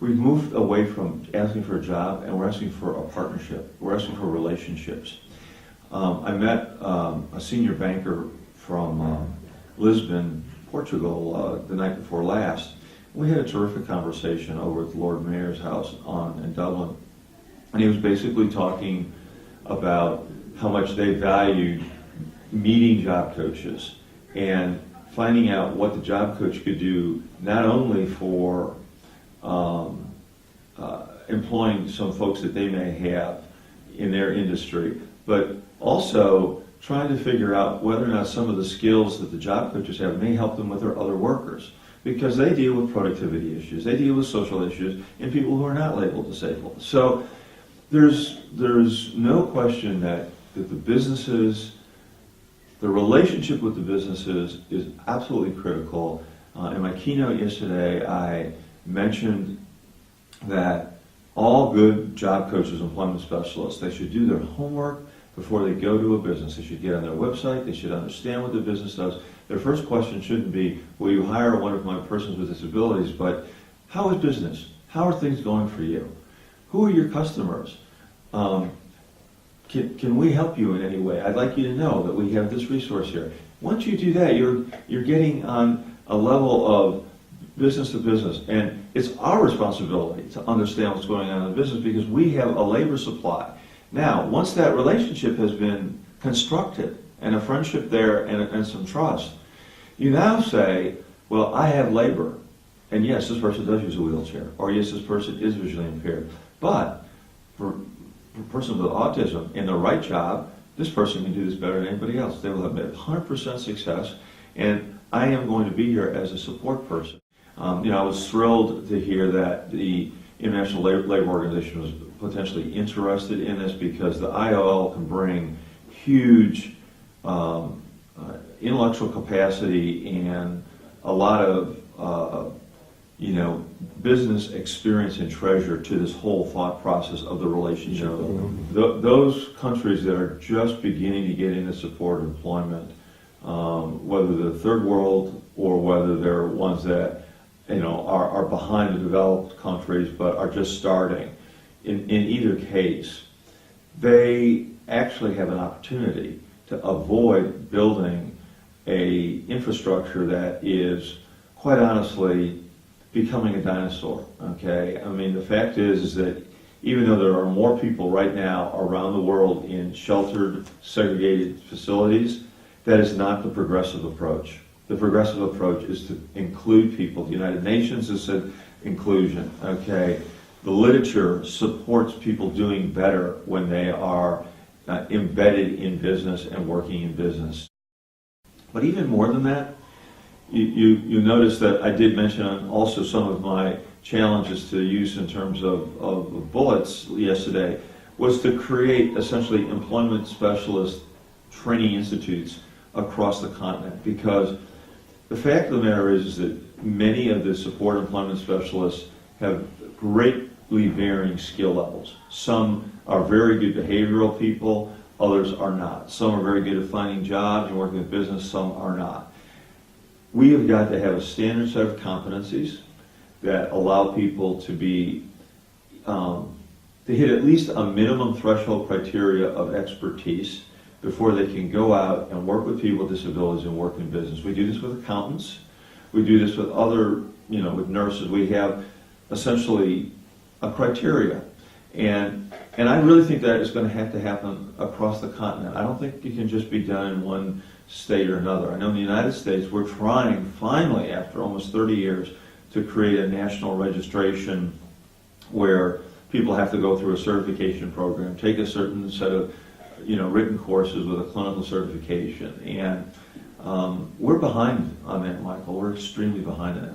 we've moved away from asking for a job, and we're asking for a partnership. We're asking for relationships. I met a senior banker from Lisbon, Portugal, the night before last. We had a terrific conversation over at the Lord Mayor's house in Dublin, and he was basically talking about how much they valued meeting job coaches and finding out what the job coach could do, not only for employing some folks that they may have in their industry, but also trying to figure out whether or not some of the skills that the job coaches have may help them with their other workers, because they deal with productivity issues, they deal with social issues in people who are not labeled disabled. So there's no question that the businesses, the relationship with the businesses is absolutely critical. In my keynote yesterday, I mentioned that all good job coaches, employment specialists, they should do their homework before they go to a business. They should get on their website, they should understand what the business does. Their first question shouldn't be, will you hire one of my persons with disabilities, but how is business? How are things going for you? Who are your customers? Can we help you in any way? I'd like you to know that we have this resource here. Once you do that, you're getting on a level of business to business, and it's our responsibility to understand what's going on in the business because we have a labor supply. Now, once that relationship has been constructed and a friendship there and some trust, you now say, well, I have labor, and yes, this person does use a wheelchair, or yes, this person is visually impaired, but for a person with autism in the right job, this person can do this better than anybody else. They will have 100% success, and I am going to be here as a support person. I was thrilled to hear that the International Labor Organization was potentially interested in this because the ILL can bring huge intellectual capacity and a lot of business experience and treasure to this whole thought process of the relationship. Those countries that are just beginning to get into supported employment, whether they're third world or whether they're ones that are behind the developed countries but are just starting, in either case, they actually have an opportunity to avoid building a infrastructure that is, quite honestly, becoming a dinosaur, okay? I mean, the fact is that even though there are more people right now around the world in sheltered, segregated facilities, that is not the progressive approach. The progressive approach is to include people. The United Nations has said inclusion, okay? The literature supports people doing better when they are embedded in business and working in business. But even more than that, you notice that I did mention also some of my challenges to use in terms of bullets yesterday, was to create essentially employment specialist training institutes across the continent, because the fact of the matter is that many of the support employment specialists have greatly varying skill levels. Some are very good behavioral people, others are not. Some are very good at finding jobs and working with business, some are not. We have got to have a standard set of competencies that allow people to be, to hit at least a minimum threshold criteria of expertise before they can go out and work with people with disabilities and work in business. We do this with accountants. We do this with other, with nurses. We have essentially a criteria. And I really think that is going to have to happen across the continent. I don't think it can just be done in one state or another. I know in the United States we're trying finally, after almost 30 years, to create a national registration where people have to go through a certification program, take a certain set of written courses with a clinical certification. And we're behind on that, Michael. We're extremely behind on that.